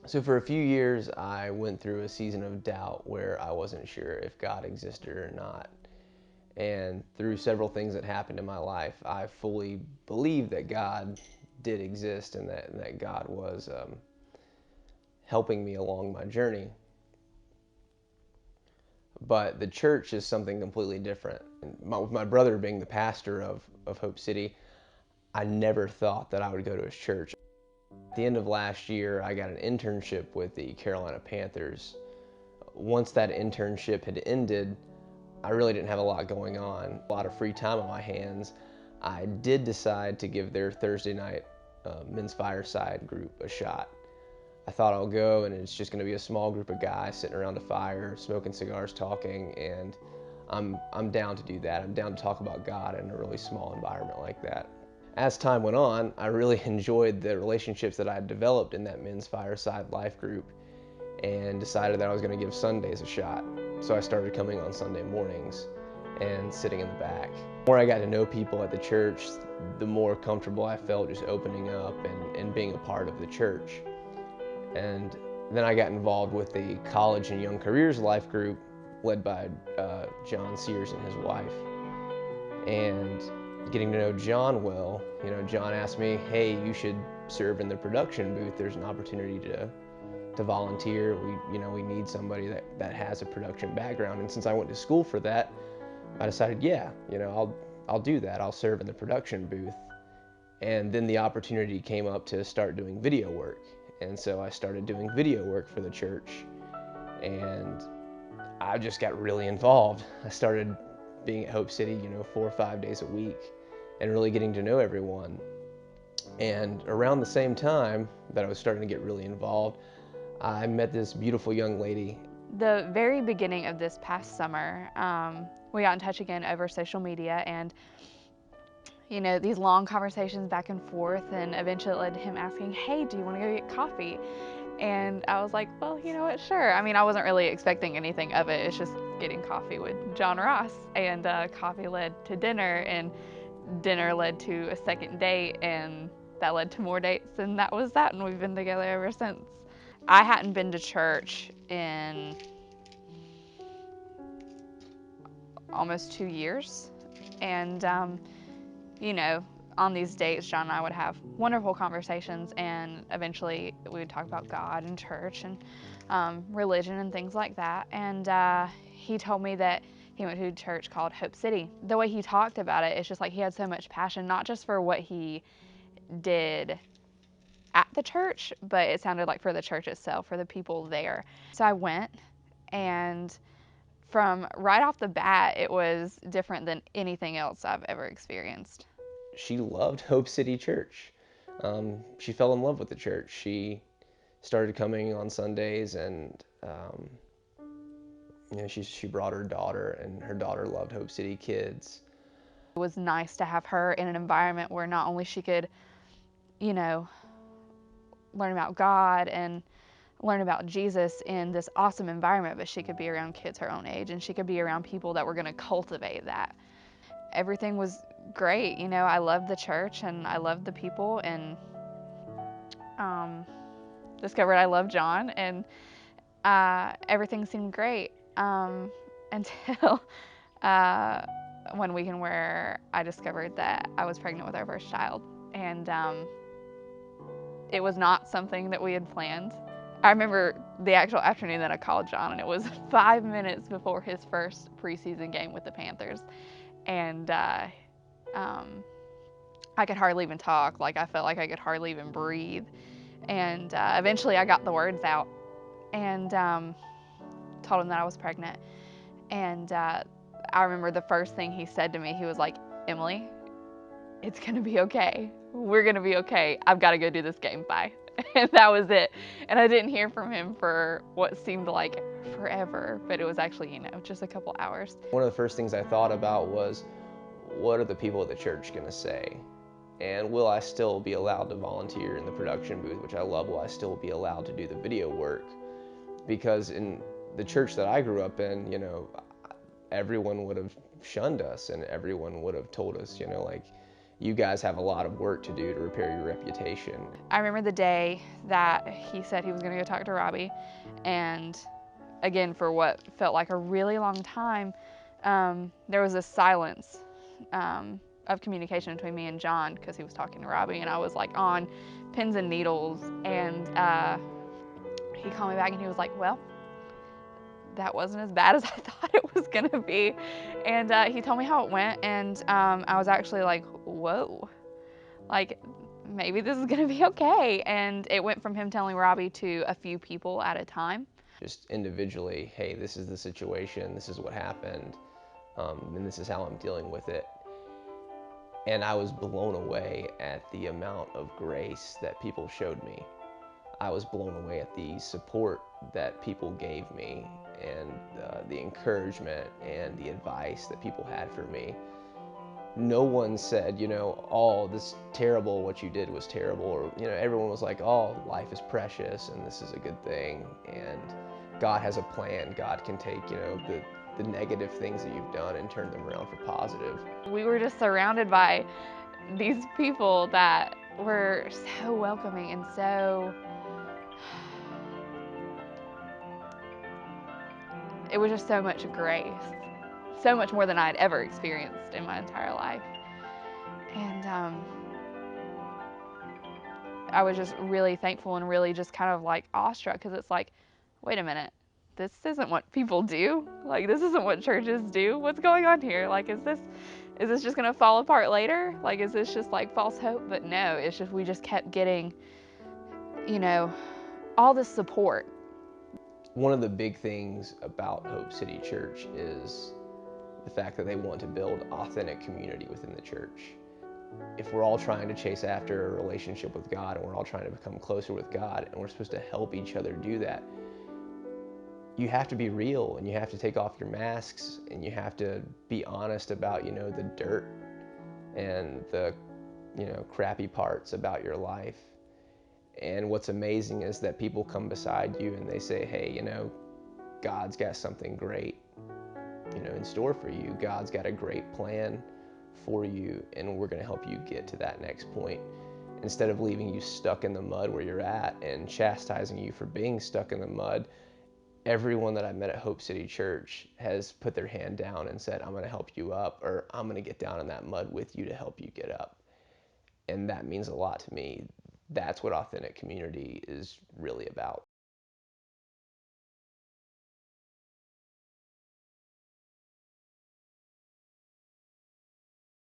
So for a few years, I went through a season of doubt where I wasn't sure if God existed or not. And through several things that happened in my life, I fully believed that God did exist and that God was helping me along my journey. But the church is something completely different. With my brother being the pastor of Hope City, I never thought that I would go to his church. At the end of last year, I got an internship with the Carolina Panthers. Once that internship had ended, I really didn't have a lot going on, a lot of free time on my hands. I did decide to give their Thursday night men's fireside group a shot. I thought I'll go and it's just going to be a small group of guys sitting around a fire, smoking cigars, talking, and I'm down to do that. I'm down to talk about God in a really small environment like that. As time went on, I really enjoyed the relationships that I had developed in that men's fireside life group and decided that I was going to give Sundays a shot. So I started coming on Sunday mornings and sitting in the back. The more I got to know people at the church, the more comfortable I felt just opening up and being a part of the church. And then I got involved with the College and Young Careers Life group led by John Sears and his wife. And getting to know John well, John asked me, hey, you should serve in the production booth. There's an opportunity to volunteer. We need somebody that has a production background. And since I went to school for that, I decided, yeah, I'll do that. I'll serve in the production booth. And then the opportunity came up to start doing video work. And so I started doing video work for the church. And I just got really involved. I started being at Hope City, 4 or 5 days a week and really getting to know everyone. And around the same time that I was starting to get really involved, I met this beautiful young lady. The very beginning of this past summer, we got in touch again over social media, and these long conversations back and forth, and eventually it led to him asking, hey, do you want to go get coffee? And I was like, well, you know what, sure. I mean, I wasn't really expecting anything of it. It's just getting coffee with John Ross. And coffee led to dinner, and dinner led to a second date, and that led to more dates, and that was that, and we've been together ever since. I hadn't been to church in almost 2 years. And, on these dates, John and I would have wonderful conversations, and eventually we would talk about God and church and religion and things like that. And he told me that he went to a church called Hope City. The way he talked about it, it's just like he had so much passion, not just for what he did at the church, but it sounded like for the church itself, for the people there. So I went, and from right off the bat, it was different than anything else I've ever experienced. She loved Hope City Church. She fell in love with the church. She started coming on Sundays, and she brought her daughter, and her daughter loved Hope City Kids. It was nice to have her in an environment where not only she could, you know, learn about God and learn about Jesus in this awesome environment, but she could be around kids her own age, and she could be around people that were going to cultivate that. Everything was great. I loved the church and I loved the people, and discovered I loved John, and everything seemed great until one weekend where I discovered that I was pregnant with our first child. And it was not something that we had planned. I remember the actual afternoon that I called John, and it was 5 minutes before his first preseason game with the Panthers. And I could hardly even talk. Like, I felt like I could hardly even breathe. And eventually I got the words out, and told him that I was pregnant. And I remember the first thing he said to me, he was like, Emily, it's gonna be okay. We're gonna be okay. I've gotta go do this game, bye. And that was it. And I didn't hear from him for what seemed like forever, but it was actually, just a couple hours. One of the first things I thought about was, what are the people at the church going to say? And will I still be allowed to volunteer in the production booth, which I love? Will I still be allowed to do the video work? Because in the church that I grew up in, everyone would have shunned us, and everyone would have told us, like, you guys have a lot of work to do to repair your reputation. I remember the day that he said he was going to go talk to Robbie, and again, for what felt like a really long time, there was this silence of communication between me and John because he was talking to Robbie, and I was like on pins and needles. And he called me back and he was like, well, that wasn't as bad as I thought it was gonna be. And he told me how it went, and I was actually like, whoa, like maybe this is gonna be okay. And it went from him telling Robbie to a few people at a time. Just individually, hey, this is the situation, this is what happened, and this is how I'm dealing with it. And I was blown away at the amount of grace that people showed me. I was blown away at the support that people gave me, and the encouragement and the advice that people had for me. No one said, oh, this terrible, what you did was terrible, or, everyone was like, oh, life is precious and this is a good thing, and God has a plan. God can take, the negative things that you've done and turn them around for positive. We were just surrounded by these people that were so welcoming and so, it was just so much grace, so much more than I had ever experienced in my entire life. And I was just really thankful and really just kind of like awestruck, because it's like, wait a minute, this isn't what people do. Like, this isn't what churches do. What's going on here? Like, is this just gonna fall apart later? Like, is this just like false hope? But no, it's just, we just kept getting, all this support. One of the big things about Hope City Church is the fact that they want to build authentic community within the church. If we're all trying to chase after a relationship with God, and we're all trying to become closer with God, and we're supposed to help each other do that, you have to be real, and you have to take off your masks, and you have to be honest about, the dirt and the, crappy parts about your life. And what's amazing is that people come beside you and they say, hey, God's got something great, in store for you. God's got a great plan for you, and we're going to help you get to that next point. Instead of leaving you stuck in the mud where you're at and chastising you for being stuck in the mud, everyone that I met at Hope City Church has put their hand down and said, I'm going to help you up, or I'm going to get down in that mud with you to help you get up. And that means a lot to me. That's what authentic community is really about.